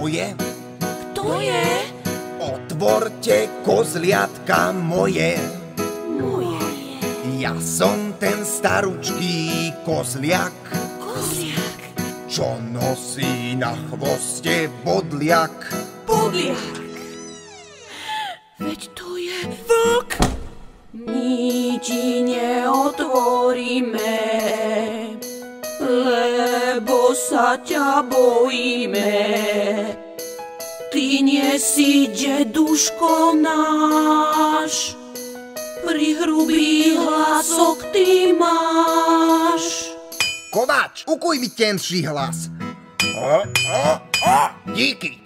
je? Kto je? Otvorte, kozliatka moje. Moje. Ja som ten staručký kozliak, Kozliak. čo nosí na chvoste bodliak. Bodliak. Veď to je vlk. My ti neotvoríme, lebo sa ťa bojíme. Ty nie si deduško náš, prihrubý hlasok ty máš. Kováč, ukuj mi tenší hlas. Díky.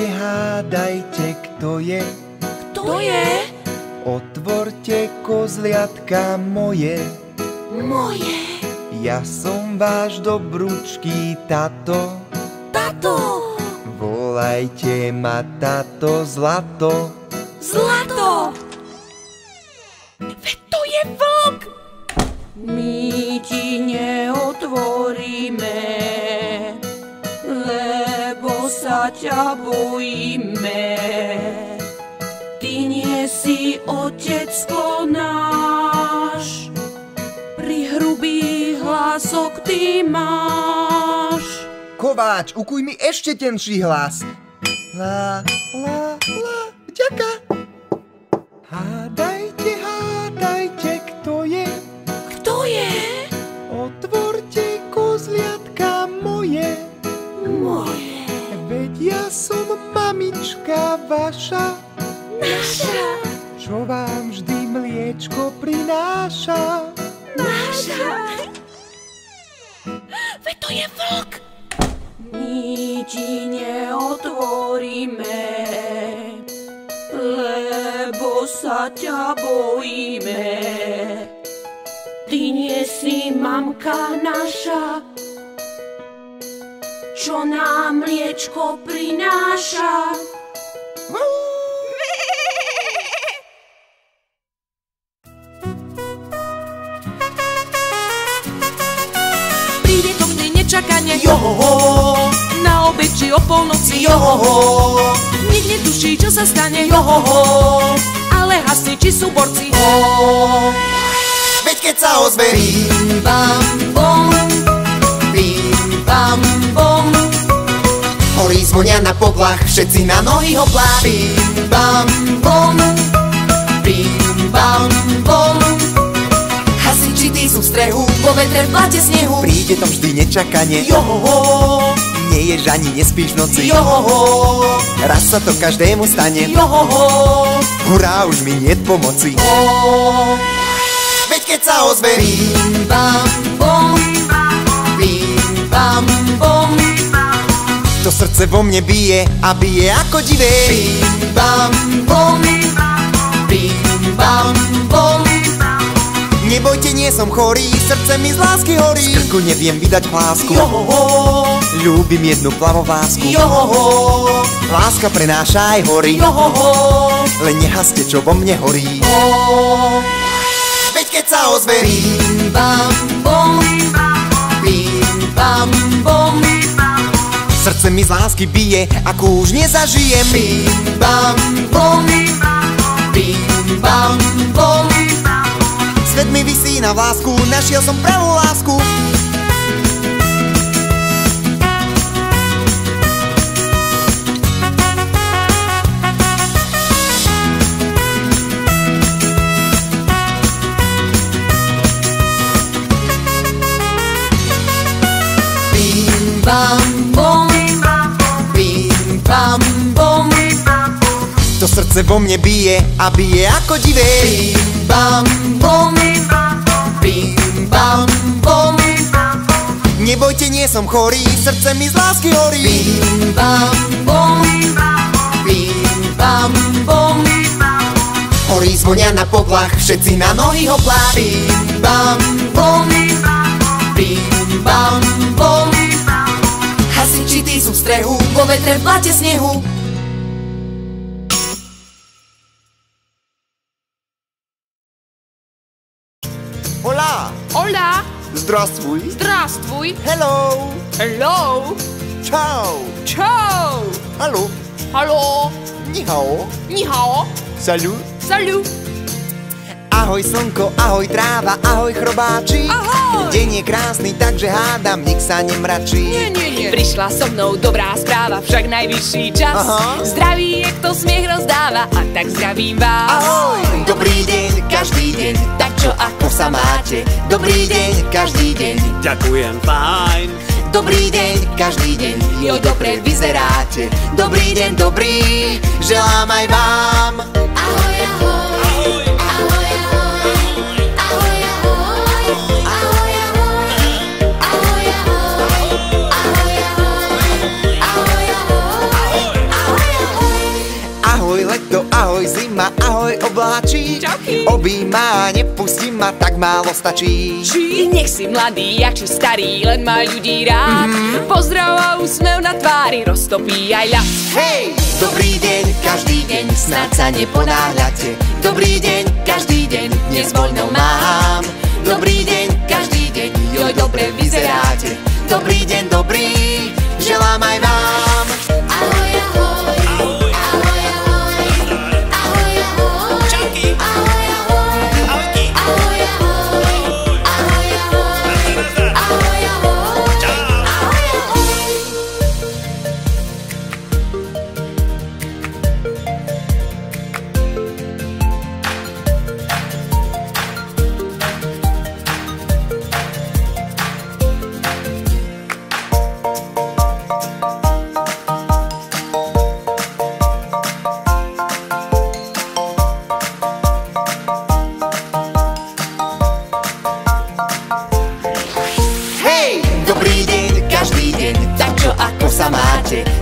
Hádajte, kto je? Kto je? Otvorte, kozliatka moje. Moje. Ja som váš dobrúčký tato. Tato. Volajte ma tato zlato. Zlato. Veď to je vlk. My ti neotvoríme, lebo sa ťa bojíme. Ty nie si otecko náš, prihrubý hlasok ty máš. Kováč, ukuj mi ešte tenší hlas. La, vďaka. Hádajte, kto je? Kto je? Otvorte, kozliatka moje. Moje. Veď ja som mamička vaša, Naša. čo vám vždy mliečko prináša. Naša. Veď to je vlk. My ti neotvoríme, lebo sa ťa bojíme. Ty nie si mamka naša, čo nám mliečko prináša. Príde to vždy nečakane, Johoho, na obed či o polnoci, johoho, nik netuší, čo sa stane, johoho, ale hasni, či sú borci. veď keď sa ozve bim bam bom, bim bam bom, horí zvonia na poplach, všetci na nohy hoplá. Bim bam bom, bim bam bom, hasiči tí sú v strehu, vo vetre v blate snehu. Príde to vždy nečakane, johoho, neješ ani nespíš v noci, johoho, raz sa to každému stane, johoho, hurá, už mi niet pomoci. Veď keď sa ozve bim bam bom, bim bam bom, to srdce vo mne bije a bije ako divé. Bim bam bom, bim bam bom, nebojte, nie som chorý, srdce mi z lásky horí. Z krku neviem vydať hlásku, johoho, ľúbim jednu plavovásku, johoho, láska prenáša aj hory, johoho, len nehasne, čo vo mne horí. Veď keď sa ozve bim bam bom, bim bam bom, srdce mi z lásky bije, akú už nezažijem. Bim bam bom, bim bam bom, svet mi visí na vlásku, našiel som pravú lásku. Bim bam bom, bim bam bom, to srdce vo mne bije a bije ako divé. Bim bam bom, bim bam bom, nebojte, nie som chorý, srdce mi z lásky horí. Bim bam bom, bim bam bom, horí zvonia na poplach, všetci na nohy hoplá. Bim bam bom, bim bam bom, hasiči tí sú v strehu, vo vetre v blate snehu. Hola, Hola, Здравствуй. Здравствуй. Hello. Hello. Čau. Čau. Hallo. Haló. Ni hao. Ni hao. Salut. Salut. Ahoj slnko, ahoj tráva, ahoj chrobáči. Ahoj. Deň je krásny, takže hádam, nik sa nemračí. Nie. Prišla so mnou dobrá správa, však najvyšší čas. Aha. Zdraví je, kto smiech rozdáva, a tak zdravím vás. Ahoj. Dobrý deň, každý deň, tak čo ako sa máte? Dobrý deň, každý deň. Ďakujem, fajn. Dobrý deň, každý deň, jo dobre vyzeráte. Dobrý deň, dobrý, želám aj vám. Ahoj, ahoj. Ahoj leto, ahoj zima, ahoj obláčik. Čauky. Objíma, nepustí ma, tak málo stačí. Nech si mladý, jak či starý, len má ľudí rád. Pozdrav a úsmev na tvári roztopí aj ľad. Hej! Dobrý deň, každý deň, snáď sa neponáhľate. Dobrý deň, každý deň, dnes voľno mám. Dobrý deň, každý deň, joj dobre vyzeráte. Dobrý deň, dobrý, želám aj vám. Ahoj, ahoj.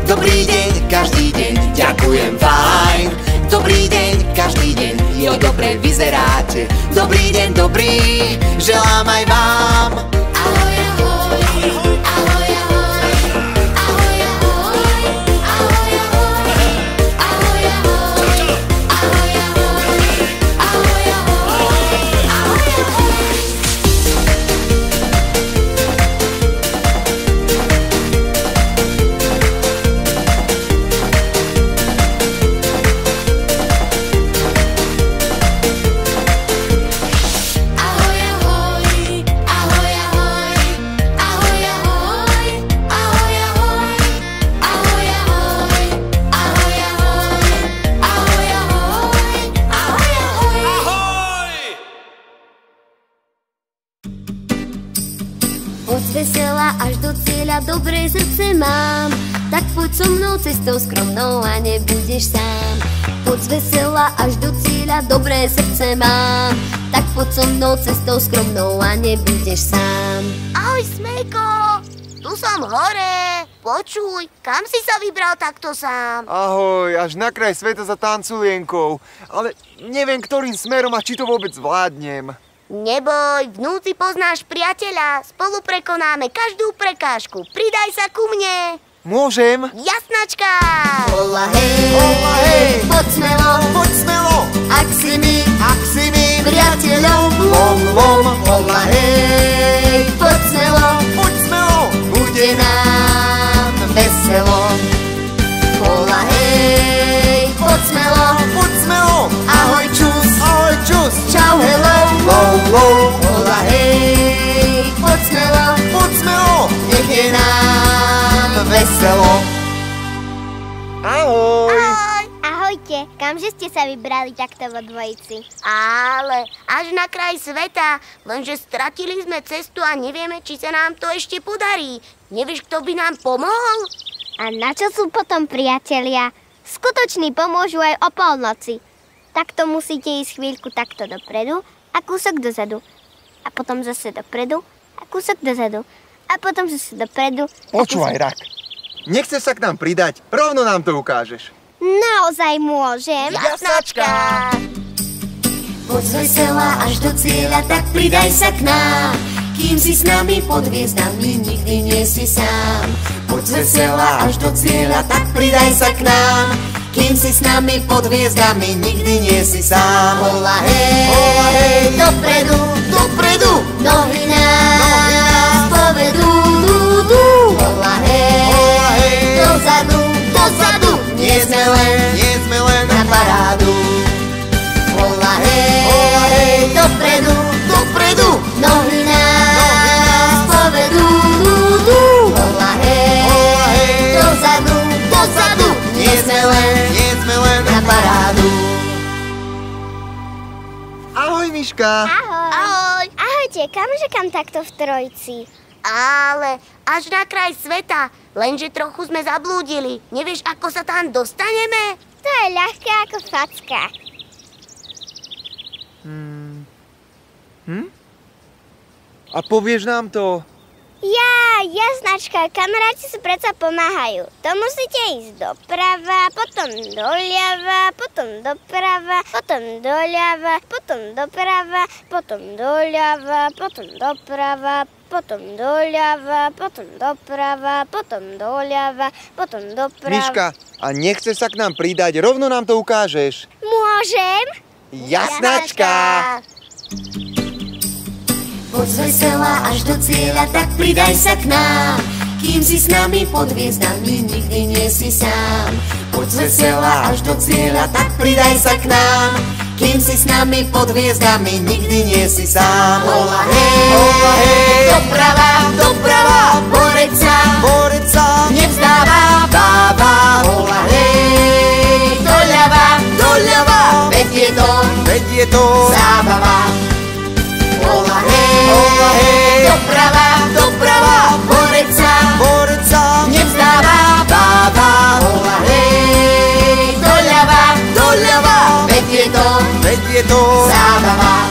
Dobrý deň, každý deň, ďakujem, fajn. Dobrý deň, každý deň, jo dobre vyzeráte. Dobrý deň, dobrý, želám aj vám. Ahoj, ahoj. Ahoj, ahoj. Ahoj, ahoj. Ahoj, ahoj. Ahoj, ahoj. Ahoj, ahoj. Ahoj, ahoj. Vesela až do cieľa, dobré srdce mám. Tak poď so mnou cestou skromnou a nebudeš sám. Poď vesela až do cieľa, dobré srdce mám. Tak poď so mnou cestou skromnou a nebudeš sám. Ahoj, Smejko, tu som hore. Počuj, kam si sa vybral takto sám? Ahoj, až na kraj sveta za tanculienkou. Ale neviem, ktorým smerom a či to vôbec zvládnem. Neboj, vnúci poznáš priateľa, spolu prekonáme každú prekážku. Pridaj sa ku mne. Môžem? Jasnačka! Hola hej, poď smelo, ak si mi priateľom. lom, hola hej, Poď smelo, bude nám veselo. hola hej, poď smelo, ahoj čus, čau, hello, hola hej, poď smelo, nech je nám veselo. Ahoj. ahoj. Ahojte, kamže ste sa vybrali takto vo dvojici? Ale až na kraj sveta, lenže stratili sme cestu a nevieme, či sa nám to ešte podarí. Nevieš, kto by nám pomohol? A na čo sú potom priatelia? Skutoční pomôžu aj o polnoci. Takto musíte ísť chvíľku takto dopredu a kúsok dozadu. A potom zase dopredu a kúsok dozadu. A potom zase dopredu. Počúvaj, Rak. Nechceš sa k nám pridať? Rovno nám to ukážeš. Naozaj môžem? Jasnačka! Poď vesela až do cieľa, tak pridaj sa k nám. Kým si s nami pod hviezdami, nikdy nie si sám. Poď vesela až do cieľa, tak pridaj sa k nám. Kým si s nami pod hviezdami, nikdy nie si sám. Hola hej, dopredu, nohy nám. Miška. Ahoj. Ahoj. Ahojte, kamže kam takto v trojici? Ale až na kraj sveta, lenže trochu sme zablúdili. Nevieš, ako sa tam dostaneme? To je ľahké ako facka. A povieš nám to? Jasnačka, kamaráti si predsa pomáhajú. To musíte ísť doprava, potom doľava, potom doprava, potom doľava, potom doprava, potom doľava, potom doprava, potom doľava, potom doprava, potom doľava, potom doprava. Miška, a nechceš sa k nám pridať? Rovno nám to ukážeš. Môžem? Jasnačka! Poď zvesela až do cieľa, tak pridaj sa k nám. Kým si s nami pod hviezdami, nikdy nie si sám. Poď zvesela až do cieľa, tak pridaj sa k nám. Kým si s nami pod hviezdami, nikdy nie si sám. Hola hej, doprava, doprava, borec sa nevzdáva, dáva. Hola hej, doľava, veď je to zábava. Hola hej, doprava, borec sa nevzdáva, dáva. Hola hej, doľava, veď je to zábava.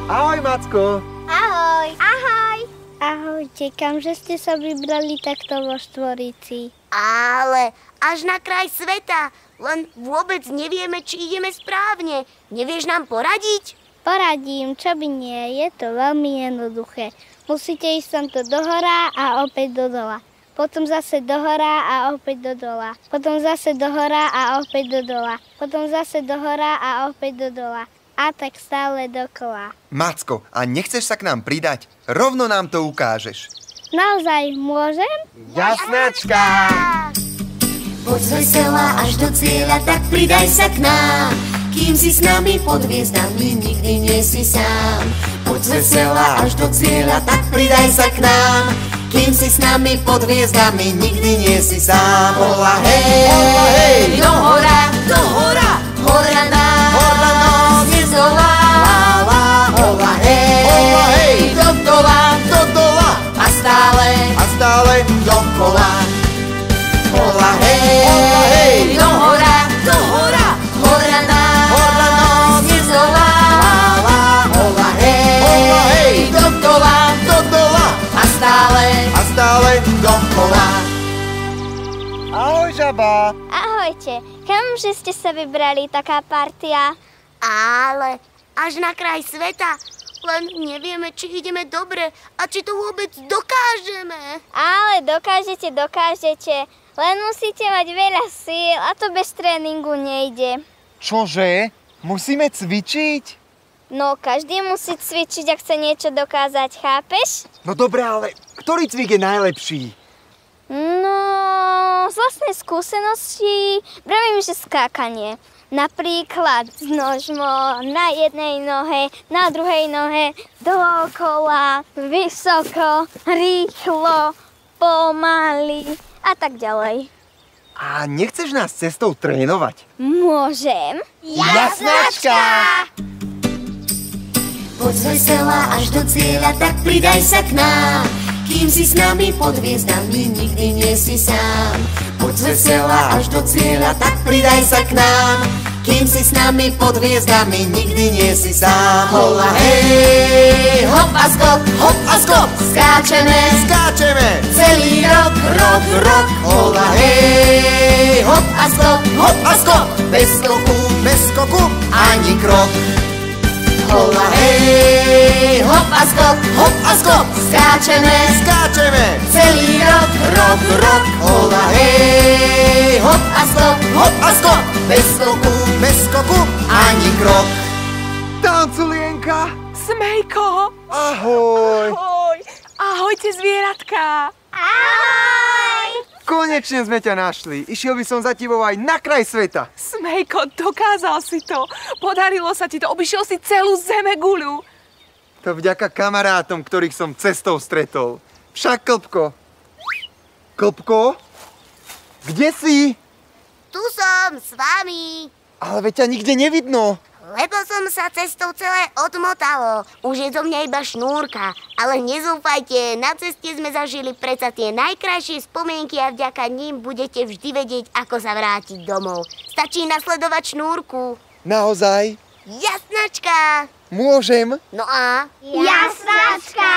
Ahoj, Macko. Ahoj. Ahoj. Ahojte, kamže ste sa vybrali takto vo štvorici? Ale až na kraj sveta, len vôbec nevieme, či ideme správne. Nevieš nám poradiť? Poradím, čo by nie, je to veľmi jednoduché. Musíte ísť tamto dohora a opäť do dola. Potom zase dohora a opäť do dola. Potom zase dohora a opäť do dola. Potom zase dohora a opäť do dola. A tak stále dokola. Macko, a nechceš sa k nám pridať? Rovno nám to ukážeš. Naozaj môžem? Jasnačka! Poď zvesela až do cieľa, tak pridaj sa k nám. Kým si s nami pod hviezdami, nikdy nie si sám. Poď zvesela až do cieľa, tak pridaj sa k nám. Kým si s nami pod hviezdami, nikdy nie si sám. Hola hej, dohora, hora nás nezolá. Hola hej, do dola a stále dokola. Hola hej, dohora, hora nás nezolá. Hola hej, do dola a stále dokola. Ahoj, žaba. Ahojte, kamže ste sa vybrali taká partia? Ale až na kraj sveta, len nevieme, či ideme dobre a či to vôbec dokážeme. Ale dokážete. Len musíte mať veľa síl a to bez tréningu nejde. Čože? Musíme cvičiť? No, každý musí cvičiť, ak chce niečo dokázať, chápeš? No dobré, ale ktorý cvik je najlepší? No, z vlastnej skúsenosti vravím, že skákanie. Napríklad s nožmo na jednej nohe, na druhej nohe, dookola, vysoko, rýchlo, pomaly a tak ďalej. A nechceš nás cestou trénovať? Môžem? Jasnačka! Poď zvesela až do cieľa, tak pridaj sa k nám. Kým si s nami pod hviezdami, nikdy nie si sám. Poď zvesela až do cieľa, tak pridaj sa k nám. Kým si s nami pod hviezdami, nikdy nie si sám. Hola hej, hop a skok, skáčeme, celý rok. Hola hej, hop a skok, bez skoku, ani krok. Hola hej, hop a skok, skáčeme, celý rok. Hola hej, hop a skok, bez skoku, ani krok. Tanculienka! Smejko! Ahoj! Ahojte, zvieratka! Ahoj! Konečne sme ťa našli. Išiel by som za tebou aj na kraj sveta. Smejko, dokázal si to. Podarilo sa ti to. Obišiel si celú zemeguľu. To vďaka kamarátom, ktorých som cestou stretol. Však Klpko. Klpko? Kde si? Tu som, s vami. Ale veď ťa nikde nevidno. Lebo som sa cestou celé odmotalo. Už je zo mňa iba šnúrka. Ale nezúfajte, na ceste sme zažili predsa tie najkrajšie spomienky a vďaka ním budete vždy vedieť, ako sa vrátiť domov. Stačí nasledovať šnúrku. Naozaj? Jasnačka! Môžem? No a? Jasnačka!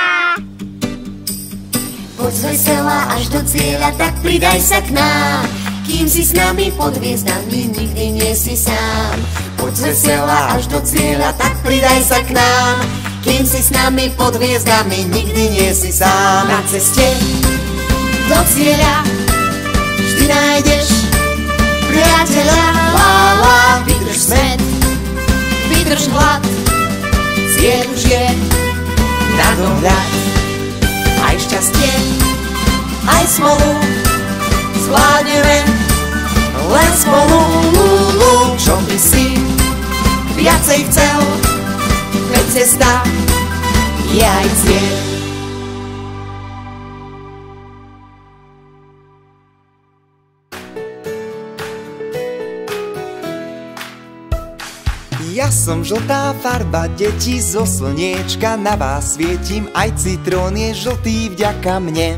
Poď zvesela až do cieľa, tak pridaj sa k nám. Kým si s nami pod hviezdami, nikdy nie si sám. Poď zvesela až do cieľa, tak pridaj sa k nám. Kým si s nami pod hviezdami, nikdy nie si sám. Na ceste do cieľa vždy nájdeš priateľa. Lála, vydrž smet, vydrž hlad, cieľ už je na dohľad. Aj šťastie, aj smolu zvládneme len spolu. Čo by si viacej chcel, veď cesta je aj cieľ. Ja som žltá farba, deti zo slniečka, na vás svietim, aj citrón je žltý vďaka mne.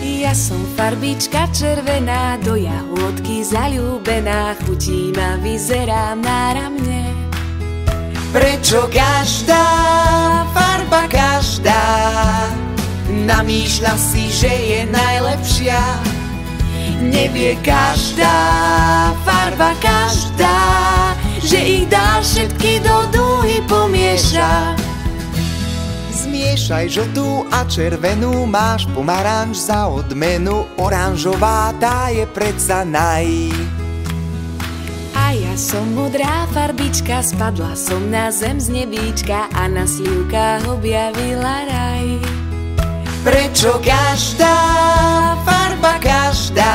Ja som farbička červená, do jahôdky zaľúbená, chutí ma, vyzerám náramne. Prečo každá farba, každá namýšľa si, že je najlepšia? Nevie každá farba, každá, že ich dá všetky do dúhy pomieša. Zmiešaj žltú a červenú, máš pomaranč za odmenu, oranžová tá je predsa naj. A ja som modrá farbička, spadla som na zem z nebíčka a na slivkách objavila raj. Prečo každá farba, každá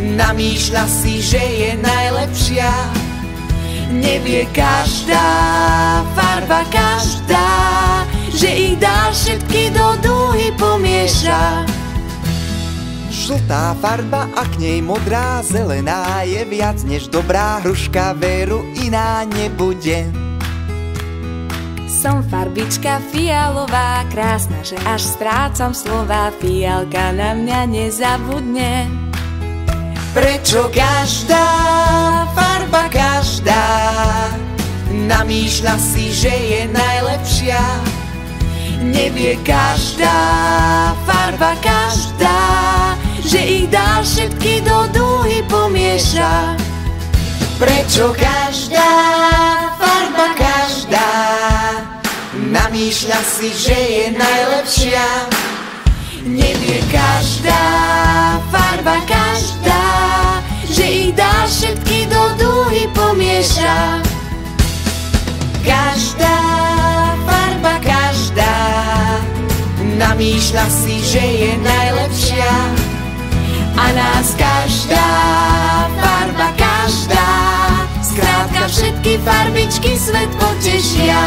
namýšľa si, že je najlepšia? Nevie každá farba, každá, že ich dá všetky do dúhy pomieša. Žltá farba a k nej modrá, zelená je viac než dobrá, hruška veru iná nebude. Som farbička fialová, krásna, že až strácam slova, fialka na mňa nezabudne. Prečo každá farba, každá namýšľa si, že je najlepšia? Nevie každá farba, každá, že ich dá všetky do dúhy pomieša. Prečo každá farba, každá namýšľa si, že je najlepšia? Nevie každá farba, každá, že ich dá všetky do dúhy pomieša. Každá farba, každá namýšľa si, že je najlepšia. A nás každá farba, každá, skrátka všetky farbičky svet potešia.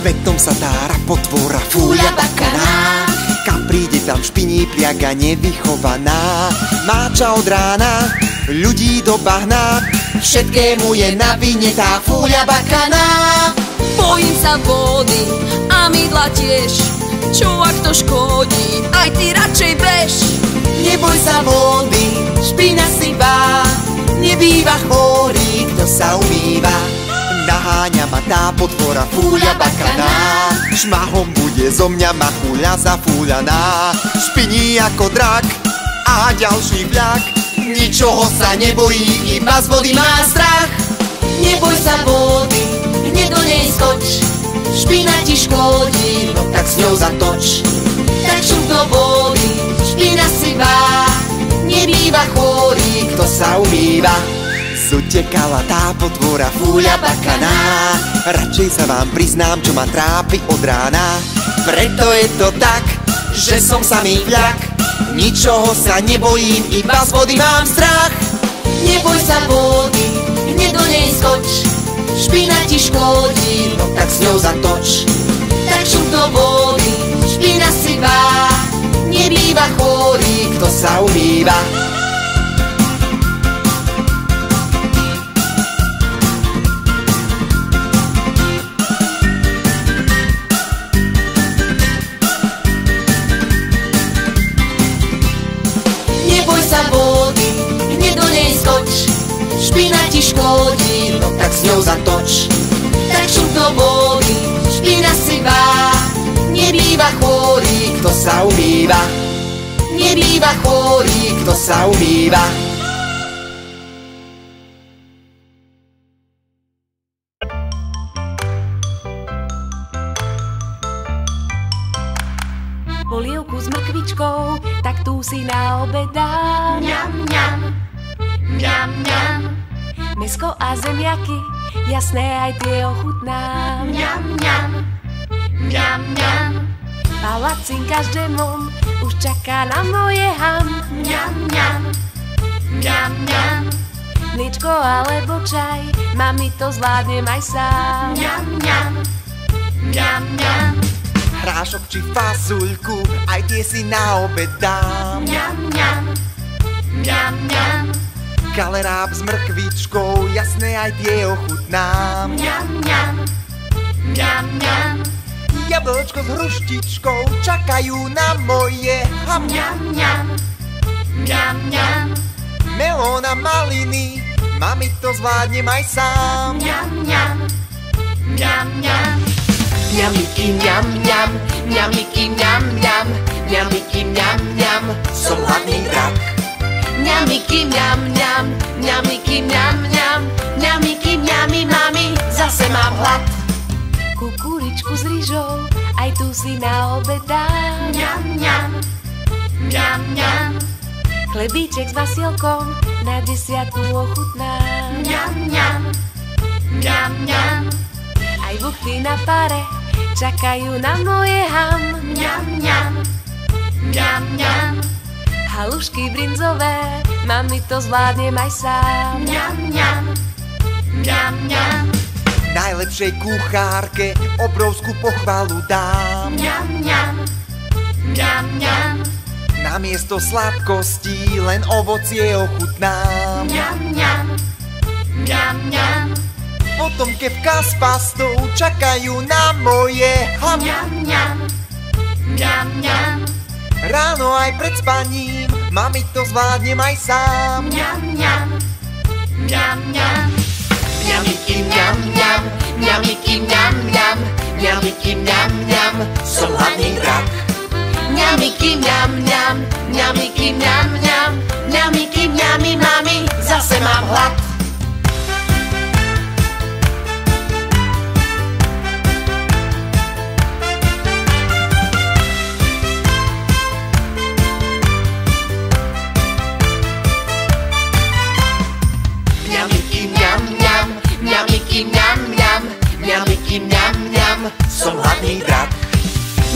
Svetom sa tára potvora fúľa bakaná, kam príde tam špiní pliaga nevychovaná. Máča od rána ľudí do bahna, všetkému je na vine tá fúľa bakaná. Bojím sa vody a mydla tiež, čo ak to škodí, aj ty radšej bež. Neboj sa vody, špina sivá, nebýva chorý, kto sa umýva. Naháňa ma tá potvora fúľa bakaná, šmahom bude zo mňa machúľa zafúľaná. Špiní ako drak a ďalší vľak, ničoho sa nebojí, iba z vody má strach. Neboj sa vody, hneď do nej skoč, špina ti škodí, no tak s ňou zatoč. Tak šup do vody, špina sivá, nebýva chorý, kto sa umýva. Zutekala tá potvora fúľa bakaná, radšej sa vám priznám, čo ma trápi od rána. Preto je to tak, že som samý vľak, ničoho sa nebojím, iba z vody mám strach. Neboj sa vody, hneď do nej skoč, špina ti škodí, no tak s ňou zatoč. Tak šup do vody, špina sivá, nebýva chorý, kto sa umýva. Neboj sa vody, hneď do nej skoč, špina ti škodí, no tak s ňou zatoč. Tak šup do vody, špina sivá, nebýva chorý, kto sa umýva. Nebýva chorý, kto sa umýva. Polievku s mrkvičkou, tak tú si na obed dám. Mňam, mňam, mňam, mňam. Mäsko a zemiaky, jasné aj tie ochutnám. Mňam, mňam, mňam, mňam. Palacínka s džemom už čaká na moje ham. Mňam, mňam, mňam, mňam. Mliečko alebo čaj, mami, to zvládnem aj sám. Mňam, mňam, mňam, mňam. Hrášok či fazuľku, aj tie si na obed dám. Mňam, mňam, mňam, mňam. Kaleráb s mrkvičkou, jasné aj tie ochutnám. Mňam, mňam, mňam, mňam. Jablčko s hruštičkou čakajú na moje ham. Mňam, mňam, mňam, mňam. Melón a maliny, mami, to zvládnem aj sám. Mňam, mňam, mňam, mňam. Mňamiky, mňam, mňam, mňamiky, mňam, mňam, mňamiky, mňam, mňam, som hladný drak. Mňamiky, mňam, mňam, mňamiky, mňam, mňam, mňamiky, mňami, mami, zase mám hlad. Kukuričku s rýžou, aj tu si na obed dám. Mňam, mňam, mňam, mňam. Chlebíček s vasielkom, na 10 ochutnám. Mňam, mňam, mňam, mňam. Aj buchty na páre, čakajú na moje ham. Mňam, mňam, mňam, mňam. Halušky brinzové, mami, to zvládnem aj sám. Mňam, mňam, mňam, mňam. Najlepšej kuchárke obrovskú pochvalu dám. Mňam, mňam, mňam, mňam. Namiesto sladkostí len ovocie ochutnám. Mňam, mňam, mňam, mňam. Potom kevka s pastou čakajú na moje ham. Mňam, mňam, mňam, mňam. Ráno aj pred spaním, mami, to zvládnem aj sám. Mňam, mňam, mňam, mňam. Mňamiky, mňam, mňam, mňamiky, mňam, mňam, mňamiky, mňam, mňam, som hladný drak. Mňamiky, mňam, mňam, mňamiky, mňam, mňam, mňamiky, mňami, mami, zase mám hlad. Mňamiky, mňam, mňam, mňamiky, mňam, mňam, mňamiky, mňam, mňam, som hladný drak.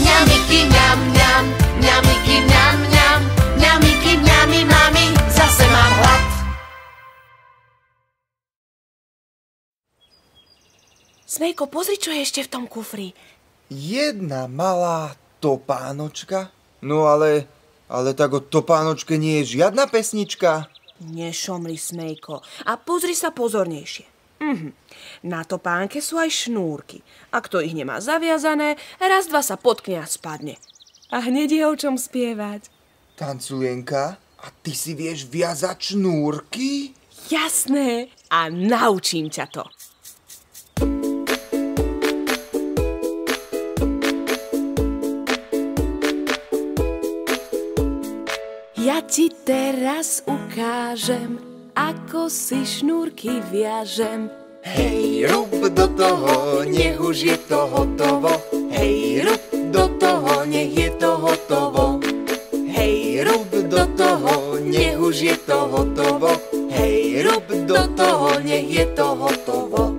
Mňamiky, mňam, mňam, mňamiky, mňam, mňam, mňamiky, mňami, mami, zase mám hlad. Smejko, pozri, čo je ešte v tom kufri. Jedna malá topánočka? No ale tak o topánočke nie je žiadna pesnička. Nešomri, Smejko, a pozri sa pozornejšie. Na topánke sú aj šnúrky. A kto ich nemá zaviazané, raz, dva sa potkne a spadne. A hneď je o čom spievať. Tanculienka, a ty si vieš viazať šnúrky? Jasné, a naučím ťa to. Ja ti teraz ukážem, ako si šnúrky viažem. Hej, rúb do toho, nech už je to hotovo. Hej, rúb do toho, nech je to hotovo. Hej, rúb do toho, nech už je to hotovo. Hej, rúb do toho, nech je to hotovo.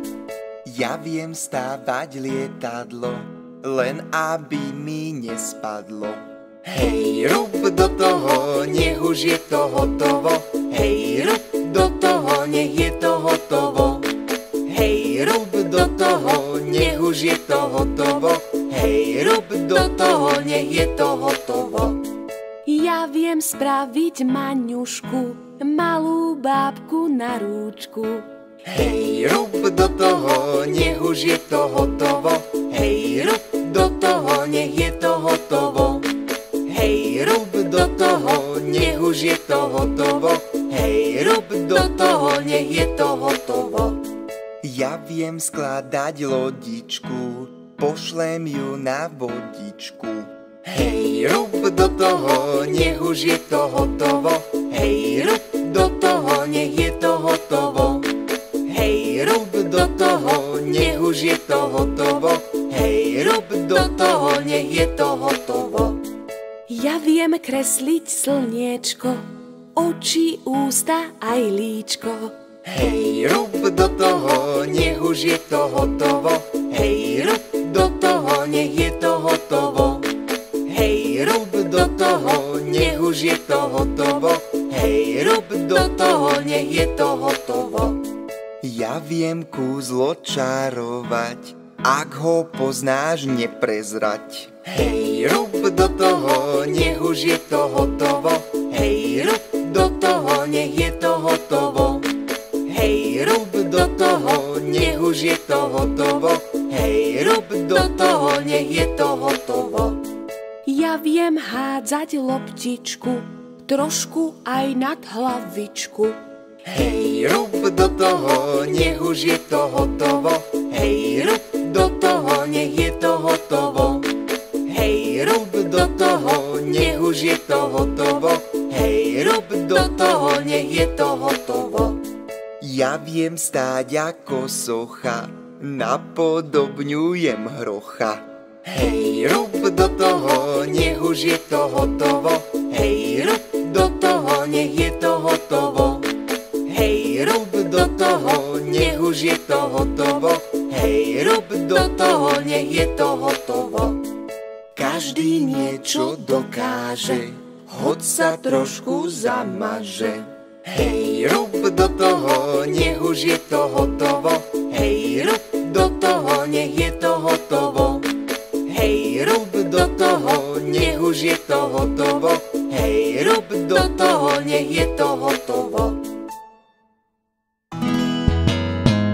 Ja viem stávať lietadlo, len aby mi nespadlo. Hej, rúb do toho, nech už je to hotovo. Hej, rúb do toho, nech je to hotovo. Hej, rúb do toho, nech už je to hotovo. Hej, rub do toho, nech je to hotovo. Ja viem spraviť Maňušku, malú bábku na rúčku. Hej, rub do toho, nech už je to hotovo. Hej, rub do toho, nech je to hotovo. Hej, rub do toho, nech už je to hotovo. Hej, rub do toho, nech je to hotovo. Ja viem skladať lodičku, pošlem ju na vodičku. Hej, rub do toho, nech už je to hotovo. Hej, rub do toho, nech je to hotovo. Hej, rub do toho, nech už je to hotovo. Hej, rub do toho, nech je to hotovo. Ja viem kresliť slniečko, oči, ústa aj líčko. Hej, rub do toho, nech už je to hotovo. Hej, rub do toho, nech je to hotovo. Hej, rub do toho, nech už je to hotovo. Hej, rub do toho, nech je to hotovo. Ja viem kúzlo čarovať, ak ho poznáš, neprezrať. Hej, rub do toho, nech už je to hotovo. Hej, rub do toho, nech je to hotovo. Hej, rub do toho, nech už je to hotovo. Hej, rub do toho, nech je to hotovo. Ja viem hádzať loptičku, trošku aj nad hlavičku. Hej, rub do toho, nech už je to hotovo. Hej, rub do toho, nech je to hotovo. Hej, rub do toho, nech už je to hotovo. Hej, rub do toho, nech je to hotovo. Ja viem stáť ako socha, napodobňujem hrocha. Hej, rub do toho, nech už je to hotovo. Hej, rub do toho, nech je to hotovo. Hej, rub do toho, nech už je to hotovo. Hej, rub do toho, nech je to hotovo. Každý niečo dokáže, hoď sa trošku zamaže. Hej, rub do toho, nech už je to hotovo. Hej, rub do toho, nech je to hotovo. Hej, rub do toho, nech už je to hotovo. Hej, rub do toho, nech je to hotovo.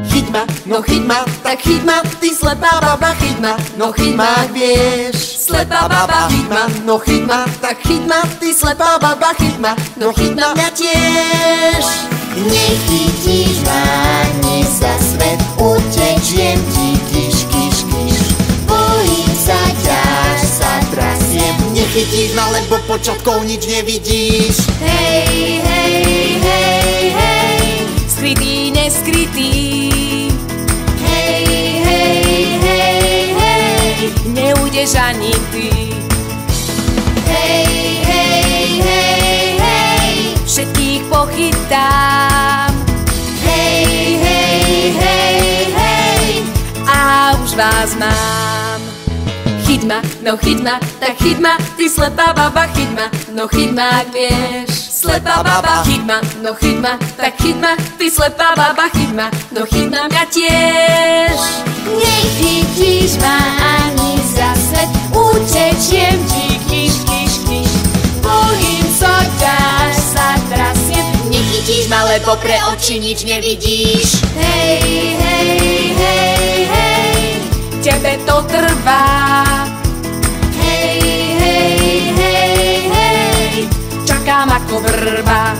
Chyť ma, no chyť ma, tak chyť ma, ty slepá baba, chyť ma, no chyť ma, ak vieš. Slepá baba, chyť ma, no chyť ma, tak chyť ma, ty slepá baba, chyť ma, no chyť ma mňa tiež. Nechytíš ma ani za svet, utečiem ti, kiš, kiš, kiš. Bojím sa ťa, až sa trasiem. Nechytíš ma, lebo počiatkov nič nevidíš. Hej, hej, hej, hej, skrytý, neskrytý. Hej, hej, hej, hej, neújdeš ani ty. Hej, hej, hej, hej, všetkých pochytám. Hej, hej, hej, hej, a už vás mám. Chyť ma, no chyť ma, tak chyť ma, ty slepá baba, chyť ma, no chyť ma, ak vieš. Slepá baba, chyť ma, no chyť ma, tak chyť ma, ty slepá baba, chyť ma, no chyť ma mňa tiež. Nechytíš ma ani za svet, utečiem ti, kiš, kiš, kiš. Bojím sa ťa, až sa trasiem. Nechytíš ma, lebo pre oči nič nevidíš. Hej, hej, hej, hej, tebe to trvá. Hej, hej, hej, hej, čakám ako vrba.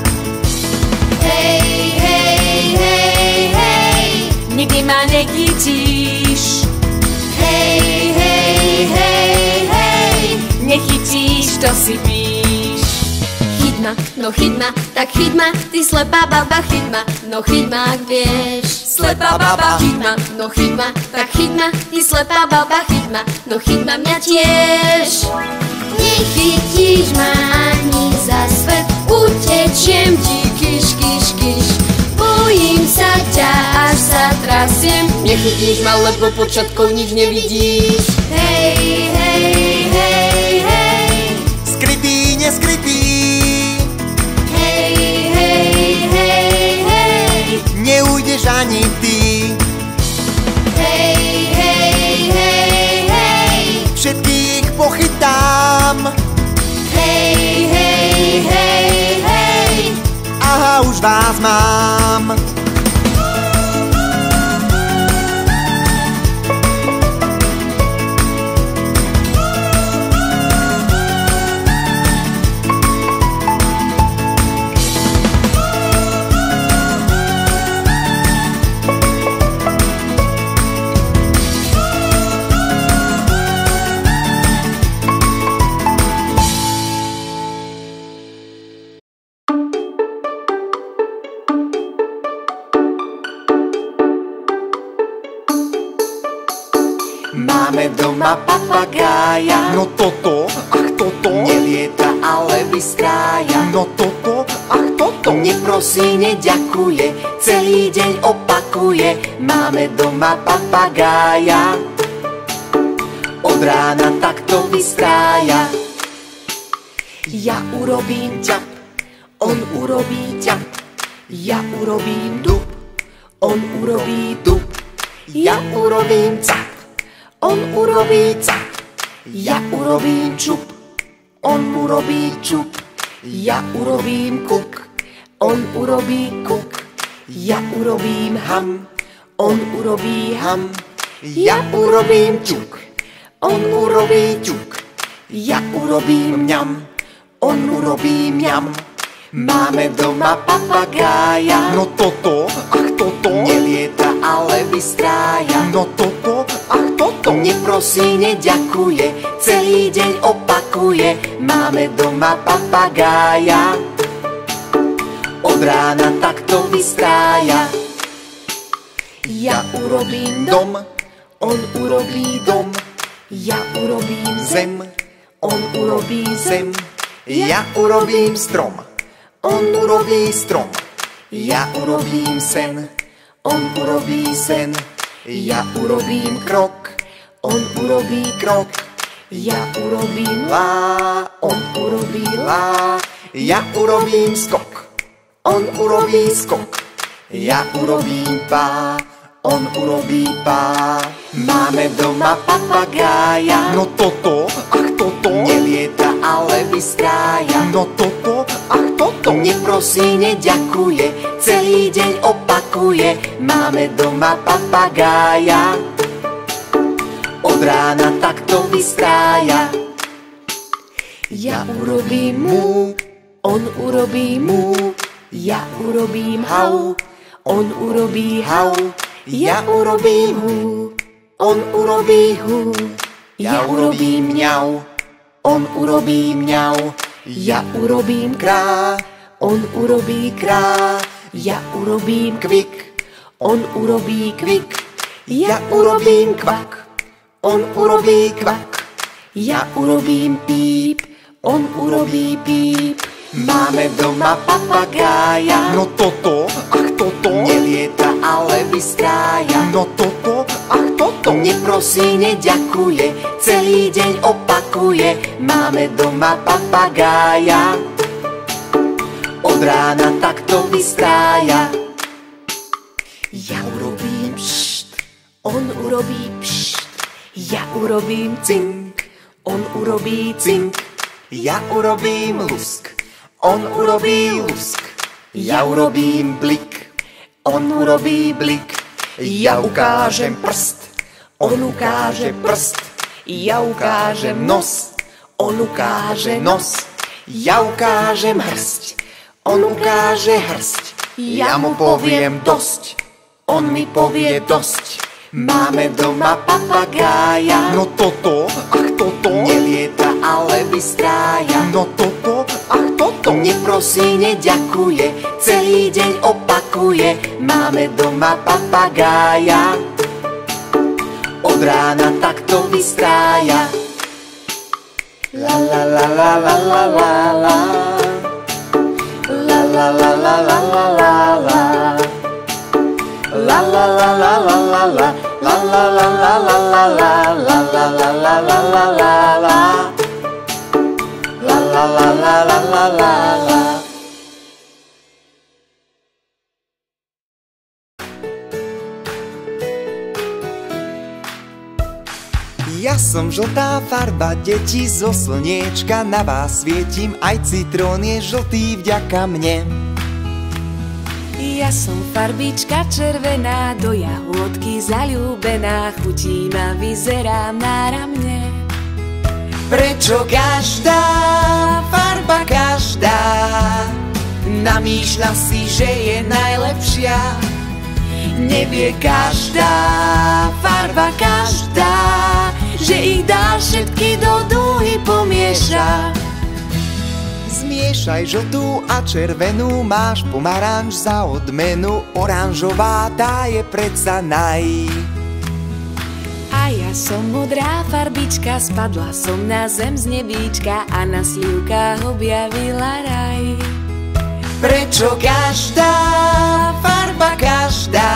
Hej, hej, hej, hej, nikdy ma nechytíš. Hej, hej, hej, hej, nechytíš, to si píš. Chyť ma, no chyť ma, tak chyť ma, ty slepá baba, chyť ma, no chyť ma, ak vieš. Slepá baba, chyť ma, no chyť ma, tak chyť ma, ty slepá baba, chyť ma, no chyť ma mňa tiež. Nechytíš ma ani za svet, utečiem ti, kiš, kiš, kiš. Bojím sa ťa, až sa trasiem. Nechytíš ma, lebo počiatkov nič nevidíš. Hej, hej, hej, hej, Skrytý, neskrytý, hej, hej, hej, hej, neujdeš ani ty. hej, vás mám. Máme doma papagája. No toto, ach toto, Nelieta, ale vystrája. no toto, ach toto. Neprosí, neďakuje, celý deň opakuje. Máme doma papagája. Od rána takto vystrája. Ja urobím ťap, on urobí ťap. Ja urobím dub, on urobí dub. Ja urobím cap, on urobí cap. Ja urobím čup, on urobí čup. Ja urobím kuk, on urobí kuk. Ja urobím ham, on urobí ham. Ja urobím ťuk, on urobí ťuk. Ja urobím mňam, on urobí mňam. Máme doma papagája. No toto, ach toto, Nelieta, ale vystrája. no toto, ach toto. Neprosí, neďakuje, celý deň opakuje. Máme doma papagája. Od rána takto vystrája. Ja urobím dom, on urobí dom. Ja urobím zem, on urobí zem. Ja urobím strom, On urobí strom. ja urobím sen, On urobí sen. Ja urobím krok, on urobí krok. Ja urobím lá, on urobí lá. ja urobím skok, On urobí skok. ja urobím pá, On urobí pá. Máme doma papagája. no toto, ach toto, Nelieta, ale vystrája. no toto, ach toto. Neprosí, neďakuje, celý deň opakuje. Máme doma papagája. Od rána takto vystrája. Ja urobím mu, on urobí mu. Ja urobím hau, on urobí hau. Ja urobím hu, on urobí hu. Ja urobím mňau, on urobí mňau. Ja urobím krá, on urobí krá. Ja urobím kvik, on urobí kvik. Ja urobím kvak, on urobí kvak. Ja urobím píp, on urobí píp. Máme doma papagája. No toto, ach toto, Nelieta, ale vystrája. no toto, ach toto. Neprosí, neďakuje, celý deň opakuje. Máme doma papagája. Od rána takto vystrája. Ja urobím pšt, on urobí pšt. Ja urobím cink, on urobí cink. Ja urobím lusk, On urobí lusk. Ja urobím blik, on urobí blik. Ja ukážem prst, on ukáže prst. Ja ukážem nos, on ukáže nos. Ja ukážem hrst, on ukáže hrst. Ja mu poviem dosť, on mi povie dosť. Máme doma papagája. no toto, ach toto, Nelieta, ale vystrája. no toto, ach toto. Neprosí, neďakuje, celý deň opakuje. Máme doma papagája. Od rána takto vystrája. La la la la la la la la. La la la la la la la la. La la la la la la la. La la la la la la la. La la la la la la la la. La la la la la la la la. Ja som žltá farba, deti zo slniečka, na vás svietim, aj citrón je žltý vďaka mne. Ja som farbička červená, do jahôdky zaľúbená, chutí ma, vyzerám náramne. Prečo každá farba, každá namýšľa si, že je najlepšia? Nevie každá farba, každá, že ich dá všetky do dúhy pomieša. Zmiešaj žltú a červenú, máš pomaranč za odmenu, oranžová tá je predsa naj. A ja som modrá farbička, spadla som na zem z nebíčka a na slivkách objavila raj. Prečo každá farba, každá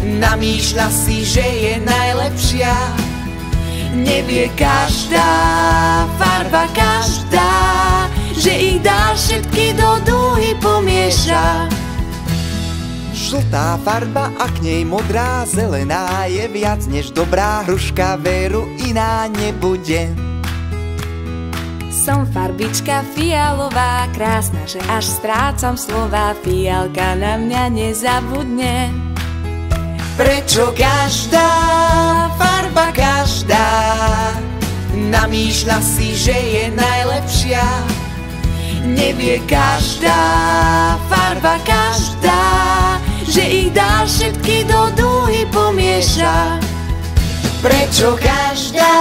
namýšľa si, že je najlepšia? Nevie každá farba, každá, že ich dá všetky do dúhy pomieša. Žltá farba a k nej modrá, zelená je viac než dobrá, hruška veru iná nebude. Som farbička fialová, krásna, že až strácam slova, fialka na mňa nezabudne. Prečo každá farba, každá namýšľa si, že je najlepšia? Nevie každá farba, každá, že ich dá všetky do dúhy pomieša. Prečo každá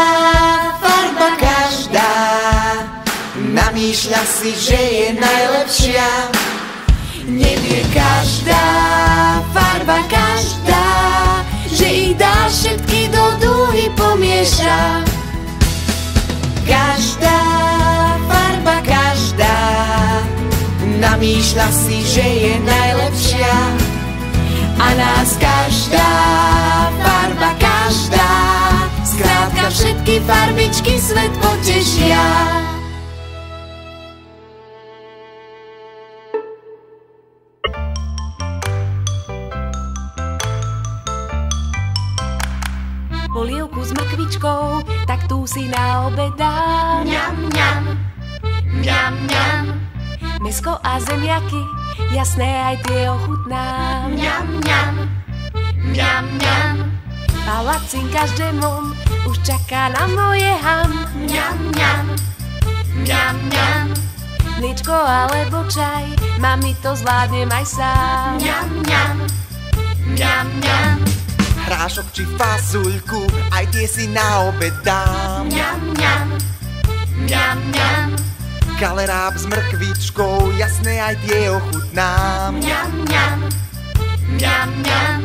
farba, každá namýšľa si, že je najlepšia? Nevie každá farba, každá, že ich dá všetky do dúhy pomieša. Každá farba, každá namýšľa si, že je najlepšia. A nás každá farba, každá, skrátka všetky farbičky svet potešia. Polievku s mrkvičkou, tak tú si na obed dám. Mňam, mňam, mňam, mňam. Mäsko a zemiaky, jasné aj tie ochutnám. Mňam, mňam, mňam, mňam. Palacínka s džemom už čaká na moje ham. Mňam, mňam, mňam, mňam. Mliečko alebo čaj, mami, to zvládnem aj sám. Mňam, mňam, mňam, mňam. Hrášok či fazuľku, aj tie si na obed dám. Mňam, mňam, mňam, mňam. Kaleráb s mrkvičkou, jasné aj tie ochutnám. Mňam, mňam, mňam, mňam.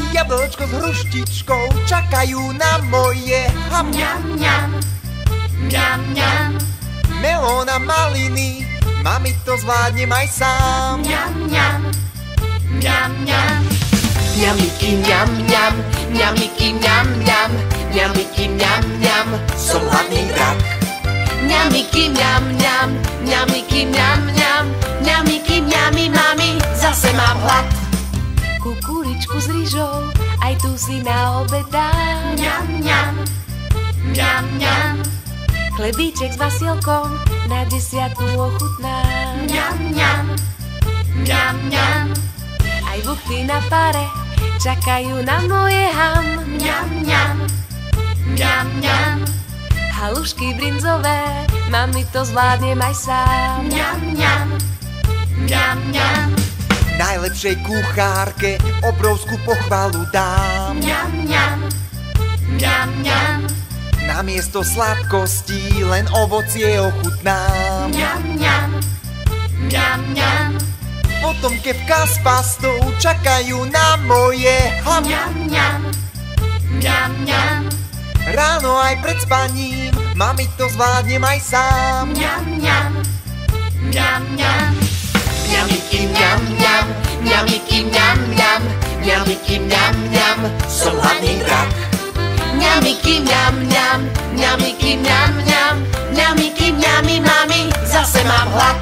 Jablčko s hruštičkou čakajú na moje ham. Mňam, mňam, mňam, mňam. Melón a maliny, mami, to zvládnem aj sám. Mňam, mňam, mňam, mňam. Mňamiky, mňam, mňam, mňamiky, mňam, mňam, mňamiky, mňam, mňam, som hladný drak. Mňamiky, mňam, mňam, mňamiky, mňam, mňam, mňamiky, mňami, mami, zase mám hlad. Kukuričku s rýžou, aj tu si na obed dám. Mňam, mňam, mňam, mňam. Chlebíček s vasielkom, na 10 ochutnám. Mňam, mňam, mňam, mňam. Aj buchty na páre čakajú na moje ham. Mňam, mňam, mňam, mňam. Halušky brinzové, mami, to zvládnem aj sám. Mňam, mňam, mňam, mňam. Najlepšej kuchárke obrovskú pochvalu dám. Mňam, mňam, mňam, mňam. Namiesto sladkostí len ovocie ochutnám. Mňam, mňam, mňam, mňam. Potom kevka s pastou čakajú na moje ham. Mňam, mňam, mňam, mňam. Ráno aj pred spaním, mami, to zvládnem aj sám. Mňam, mňam, mňam, mňam. Mňamiky, mňam, mňam, mňamiky, mňam, mňam, mňamiky, mňam, mňam, som hladný drak. Mňamiky, mňam, mňam, mňamiky, mňam, mňam, mňamiky, mňami, mami, zase mám hlad.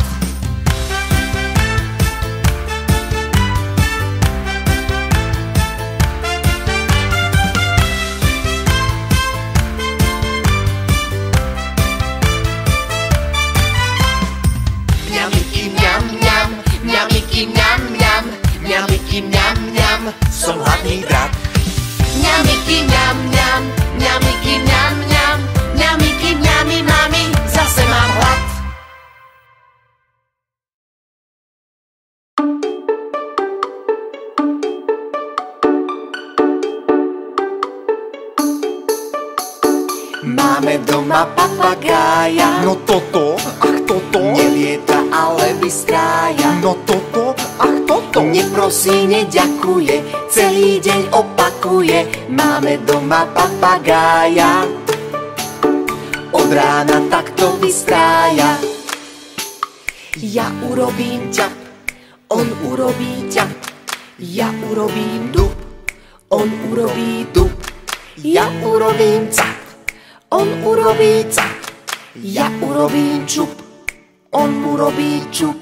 Mňamiky, mňam, mňam, mňamiky, mňam, mňam, Máme doma papagája. No toto, ach toto. Nelieta, ale vystrája. No toto, ach toto. Neprosí, neďakuje, celý deň opakuje. Máme doma papagája. Od rána takto vystrája. Ja urobím ťap, on urobí ťap. Ja urobím dub, on urobí dub. Ja urobím cap, on urobí cap. Ja urobím čup, on urobí čup.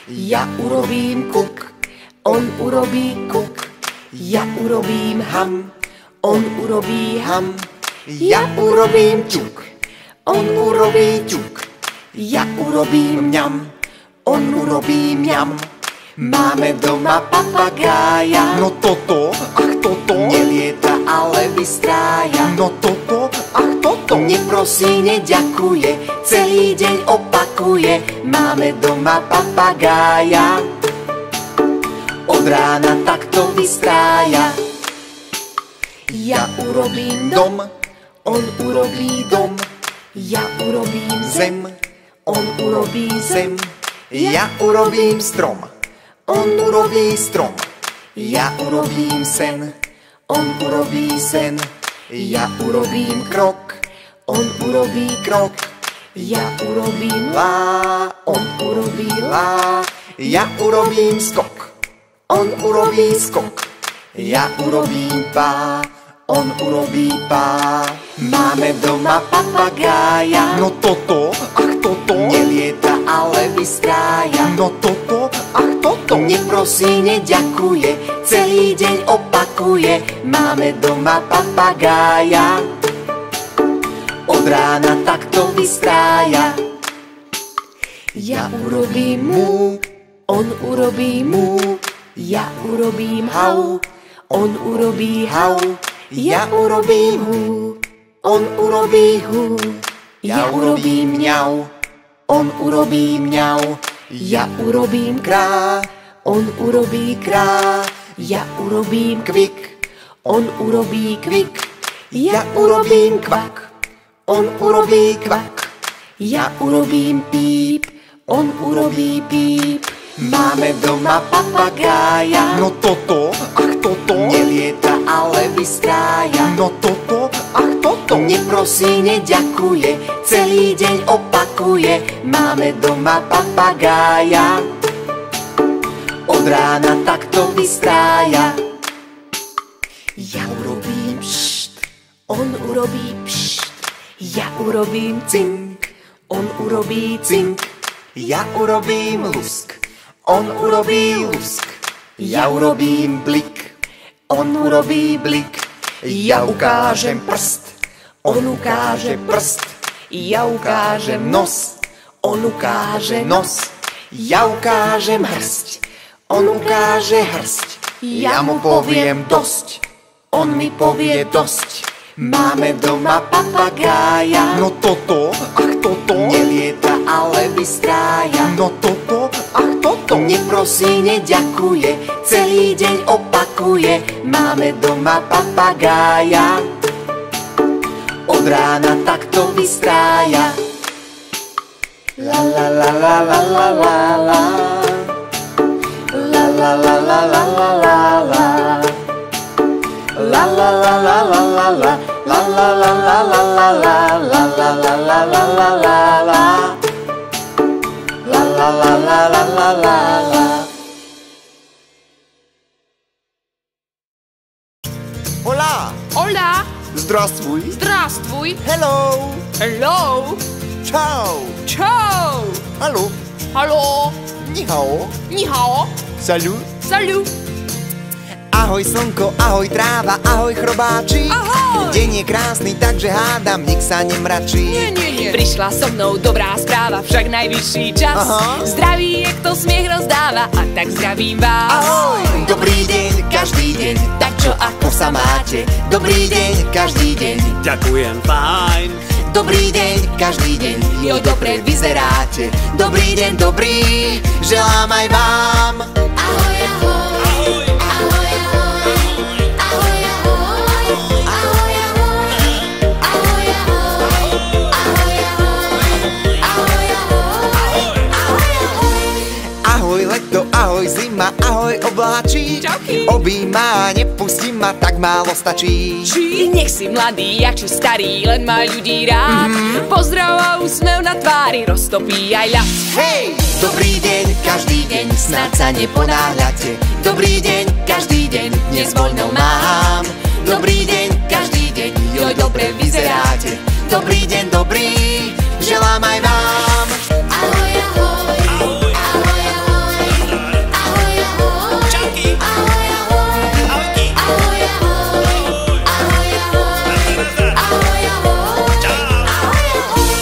Ja urobím kuk, on urobí kuk. Ja urobím ham, on urobí ham. Ja urobím ťuk, on urobí ťuk. Ja urobím mňam, on urobí mňam. Máme doma papagája. No toto, ach toto. Nelieta, ale vystrája. No toto, ach toto. Neprosí, neďakuje, celý deň opakuje. Máme doma papagája. Od rána takto vystrája. Ja urobím dom, on urobí dom. Ja urobím zem, on urobí zem. Ja urobím strom, on urobí strom. Ja urobím sen, on urobí sen. Ja urobím krok, on urobí krok. Ja urobím lá, on urobí lá. ja urobím skok, on urobí skok. Ja urobím pá, on urobí pá. Máme doma papagája. no toto, ach toto. Nelieta, ale vystrája. No toto, ach toto. Neprosí, neďakuje, celý deň opakuje. Máme doma papagája. Od rána takto vystrája. Ja urobím mu, on urobí mu. Ja urobím hau, on urobí hau. Ja urobím hu, on urobí hu. Ja urobím mňau, on urobí mňau. Ja urobím krá, on urobí krá. Ja urobím kvik, on urobí kvik. Ja urobím kvak, on urobí kvak. Ja urobím píp, on urobí píp. Máme doma papagája. No toto, ach toto. Nelieta, ale vystrája. No toto, ach toto. Neprosí, neďakuje, celý deň opakuje. Máme doma papagája. Od rána takto vystrája. Ja urobím pšt, on urobí pšt. Ja urobím cink, on urobí cink. Ja urobím lusk, on urobí lusk. Ja urobím blik, on urobí blik. Ja ukážem prst, on ukáže prst. Ja ukážem nos, on ukáže nos. Ja ukážem hrst, on ukáže hrst. Ja mu poviem dosť, on mi povie dosť. Máme doma papagája. No toto, ach toto. Nelieta, ale vystrája. No toto, ach toto. Neprosí, neďakuje, celý deň opakuje. Máme doma papagája. Od rána takto vystrája. La la la la la la la la. La la la la la la la la. La la la la la la la. La la la la la la la. La la la la la la la la. La la la la la la la la. Hola, Hola, здравствуй. здравствуй. Hello, Hello, ciao. ciao. Hallo, Hallo, ni hao. ni hao. Salut. Salut. Ahoj slnko, ahoj tráva, ahoj chrobáči. Ahoj. Deň je krásny, takže hádam, nik sa nemračí. Nie, nie, nie. Prišla so mnou dobrá správa, však najvyšší čas. Aha. Zdraví je, kto smiech rozdáva, a tak zdravím vás. Ahoj, dobrý deň, každý deň, Tak čo, ako sa máte? dobrý deň, každý deň, Ďakujem, fajn. dobrý deň, každý deň, Jo, dobre vyzeráte, dobrý deň, dobrý, želám aj vám. Ahoj, ahoj. Ahoj, ahoj. Ahoj, ahoj. Ahoj, ahoj. Ahoj, ahoj. Ľúbi ma, nepustí ma, tak málo stačí. Či nech si mladý, jak či starý, len má ľudí rád. Pozdrav a úsmev na tvári roztopí aj ľad. Hej! Dobrý deň, každý deň, snáď sa neponáhľate. Dobrý deň, každý deň, dnes voľno mám. Dobrý deň, každý deň, joj, dobre vyzeráte. Dobrý deň, dobrý, želám aj vám. Ahoj, ahoj. Ahoj, ahoj. Ahoj, ahoj. Čauky. Ahoj, ahoj. Ahojky. Ahoj, ahoj. Ahoj, ahoj. Ahoj, ahoj. Čau. Ahoj, ahoj.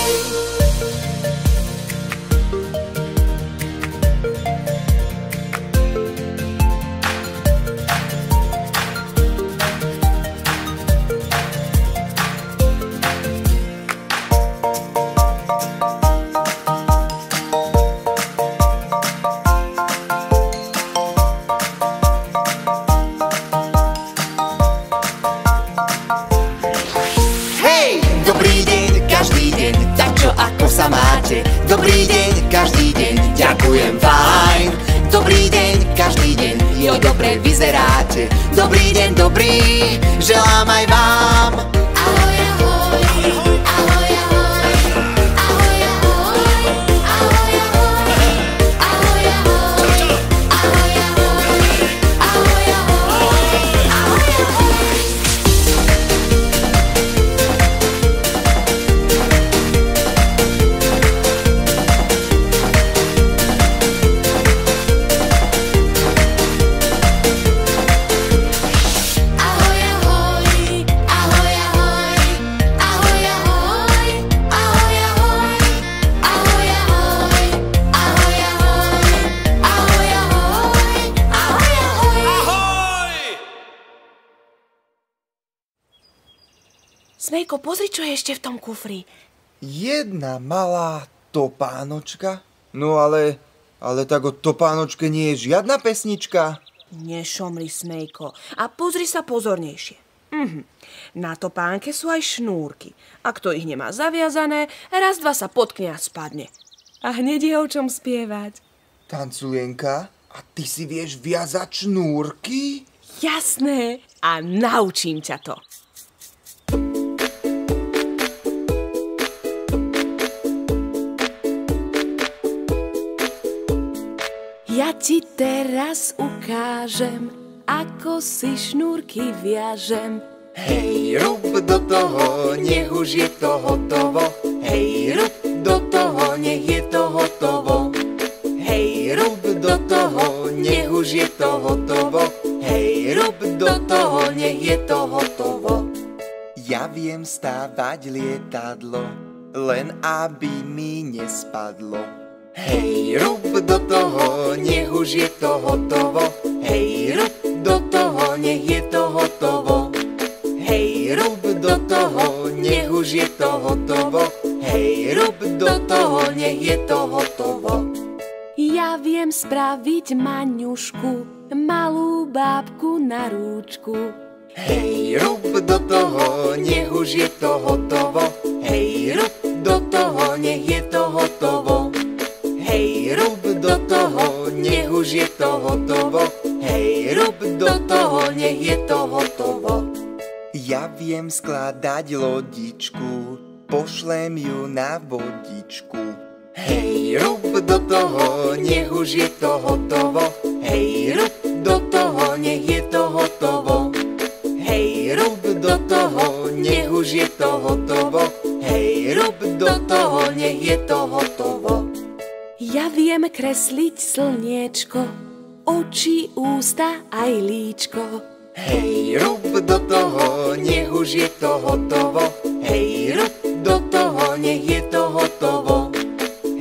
Hej! Dobrý deň, každý deň, tak čo ako sa máte? Dobrý deň, každý deň, ďakujem, fajn. Dobrý deň, každý deň, joj, dobre vyzeráte. Dobrý deň, dobrý, želám aj vám. Ahoj, ahoj. Ahoj, ahoj. Ahoj, ahoj. Ahoj, ahoj. Ahoj, ahoj. Ahoj, ahoj. Ahoj, ahoj. Ahoj, ahoj. Ahoj, ahoj. Ahoj, ahoj. Ahoj, ahoj. Ahoj, ahoj. Ahoj, ahoj. Ahoj, ahoj. Ahoj, ahoj. Ahoj, ahoj. Ahoj! Smejko, pozri, čo je ešte v tom kufri. Jedna malá topánočka? No ale tak o topánočke nie je žiadna pesnička. Nešomri, Smejko. A pozri sa pozornejšie. Na topánke sú aj šnúrky. A kto ich nemá zaviazané, raz, dva sa potkne a spadne. A hneď je o čom spievať. Tanculienka, a ty si vieš viazať šnúrky? Jasné. A naučím ťa to. Ja ti teraz ukážem, ako si šnúrky viažem. Hej, rub do toho, nech už je to hotovo. Hej, rub do toho, nech je to hotovo. Hej, rub do toho, nech už je to hotovo. Hej, rub do toho, nech je to hotovo. Ja viem stávať lietadlo, len aby mi nespadlo. Hej, rub do toho, nech už je to hotovo. Hej, rub do toho, nech je to hotovo. Hej, rub do toho, nech už je to hotovo. Hej, rub do toho, nech je to hotovo. Ja viem spraviť Maňušku, malú bábku na rúčku. Hej, rub do toho, nech už je to hotovo. Hej, rub do toho, nech je to hotovo. Hej, rub do toho, nech už je to hotovo. Hej, rub do toho, nech je to hotovo. Ja viem skladať lodičku, pošlem ju na vodičku. Hej, rub do toho, nech už je to hotovo. Hej, rub do toho, nech je to hotovo. Hej, rub do toho, nech už je to hotovo. Hej, rub do toho, nech je to hotovo. Ja viem kresliť slniečko, oči, ústa aj líčko. Hej, rub do toho, nech už je to hotovo. Hej, rub do toho, nech je to hotovo.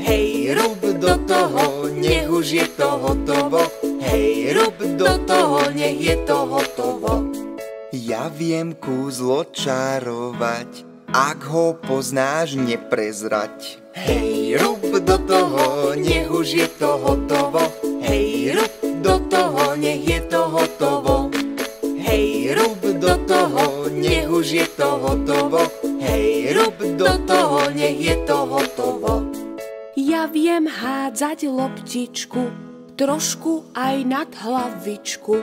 Hej, rub do toho, nech už je to hotovo. Hej, rub do toho, nech je to hotovo. Ja viem kúzlo čarovať, ak ho poznáš, neprezrať. Hej, rub do toho, nech už je to hotovo. Hej, rub do toho, nech je to hotovo. Hej, rub do toho, nech už je to hotovo. Hej, rub do toho, nech je to hotovo. Ja viem hádzať loptičku, trošku aj nad hlavičku.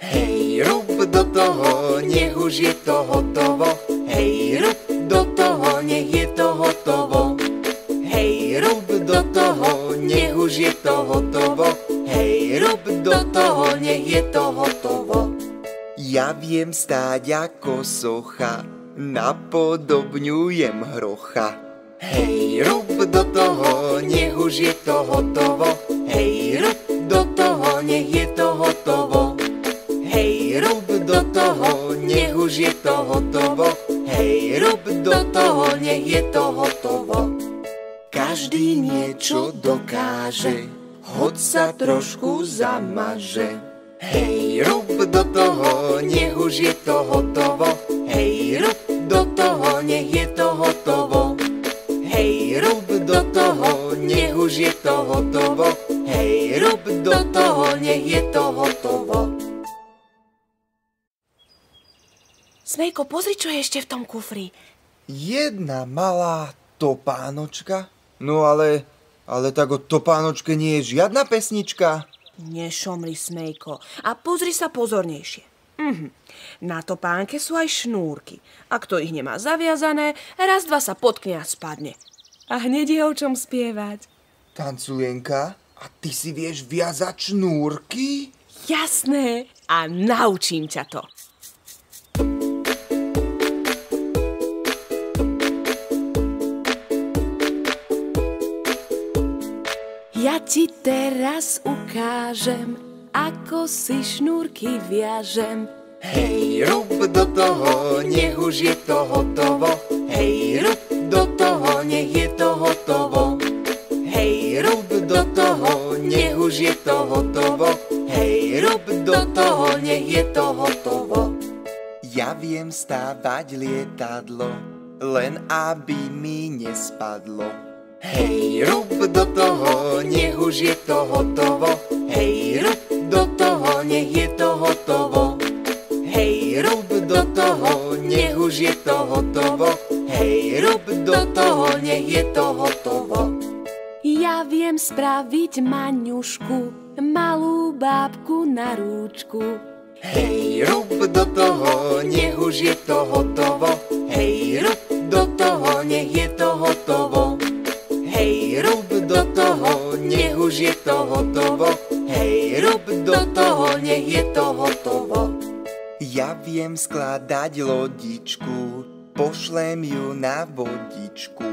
Hej, rub do toho, nech už je to hotovo. Hej, rub do toho, nech je to hotovo. Hej, rub do toho, nech už je to hotovo. Hej, rub do toho, nech je to hotovo. Ja viem stáť ako socha, napodobňujem hrocha. Hej, rub do toho, nech už je to hotovo. Hej, rub do toho, nech je to hotovo. Hej, rub do toho, nech už je to hotovo. Hej, rub do toho, nech je to hotovo. Každý niečo dokáže, hoď sa trošku zamaže. Hej, rub do toho, nech už je to hotovo. Hej, rub do toho, nech je to hotovo. Hej, rub do toho, nech už je to hotovo. Hej, rub do toho, nech je to hotovo. Smejko, pozri, čo je ešte v tom kufri. Jedna malá topánočka? No ale tak o topánočke nie je žiadna pesnička. Nešomri, Smejko, a pozri sa pozornejšie. Na topánke sú aj šnúrky. A kto ich nemá zaviazané, raz, dva sa potkne a spadne. A hneď je o čom spievať. Tancujenka, a ty si vieš viazať šnúrky? Jasné, a naučím ťa to. Ja ti teraz ukážem, ako si šnúrky viažem. Hej, rub do toho, nech už je to hotovo. Hej, rub do toho, nech je to hotovo. Hej, rub do toho, nech už je to hotovo. Hej, rub do toho, nech je to hotovo. Ja viem stávať lietadlo, len aby mi nespadlo. Hej, rub do toho, nech už je to hotovo. Hej, rub do toho, nech je to hotovo. Hej, rub do toho, nech už je to hotovo. Hej, rub do toho, nech je to hotovo. Ja viem spraviť Maňušku, malú bábku na rúčku. Hej, rub do toho, nech už je to hotovo. Hej, rub do toho, nech je to hotovo. Hej, rub do toho, nech už je to hotovo. Hej, rub do toho, nech je to hotovo. Ja viem skladať lodičku, pošlem ju na vodičku.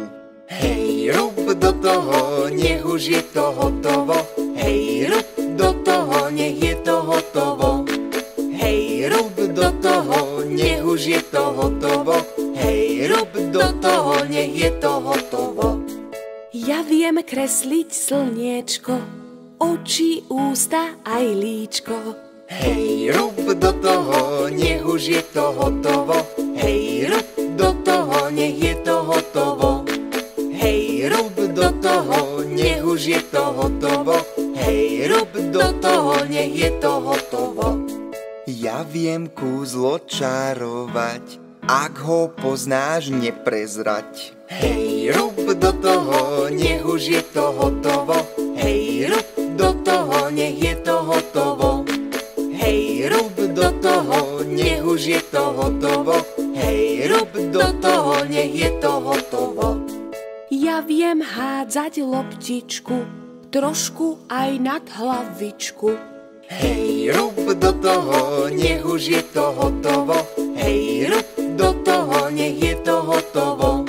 Hej, rub do toho, nech už je to hotovo. Hej, rub do toho, nech je to hotovo. Hej, rub do toho, nech už je to hotovo. Hej, rub do toho, nech je to hotovo. Ja viem kresliť slniečko, oči, ústa aj líčko. Hej, rub do toho, nech už je to hotovo. Hej, rub do toho, nech je to hotovo. Hej, rub do toho, nech už je to hotovo. Hej, rub do toho, nech je to hotovo. Ja viem kúzlo čarovať, ak ho poznáš, neprezrať. Hej, rub do toho, nech už je to hotovo. Hej, rub do toho, nech je to hotovo. Hej, rub do toho, nech už je to hotovo. Hej, rub do toho, nech je to hotovo. Ja viem hádzať loptičku, trošku aj nad hlavičku. Hej, rub do toho, nech už je to hotovo. Hej, rub do toho, nech je to hotovo.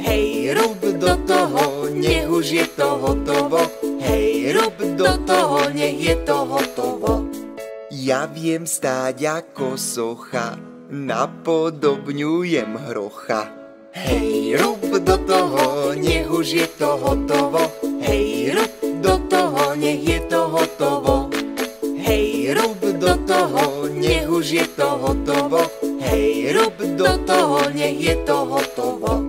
Hej, rub do toho, nech už je to hotovo. Hej, rub do toho, nech je to hotovo. Ja viem stáť ako socha, napodobňujem hrocha. Hej, rub do toho, nech už je to hotovo. Hej, rub do toho, nech je to hotovo. Hej, rub do toho, nech už je to hotovo. Hej, rub do toho, nech je to hotovo.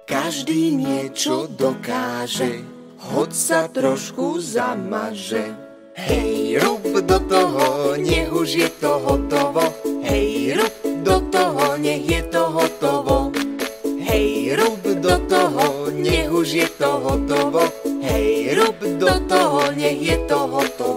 Každý niečo dokáže, hoď sa trošku zamaže. Hej, rub do toho, nech už je to hotovo. Hej, rub do toho, nech je to hotovo. Hej, rub do toho, nech už je to hotovo. Hej, rub do toho, nech je to hotovo.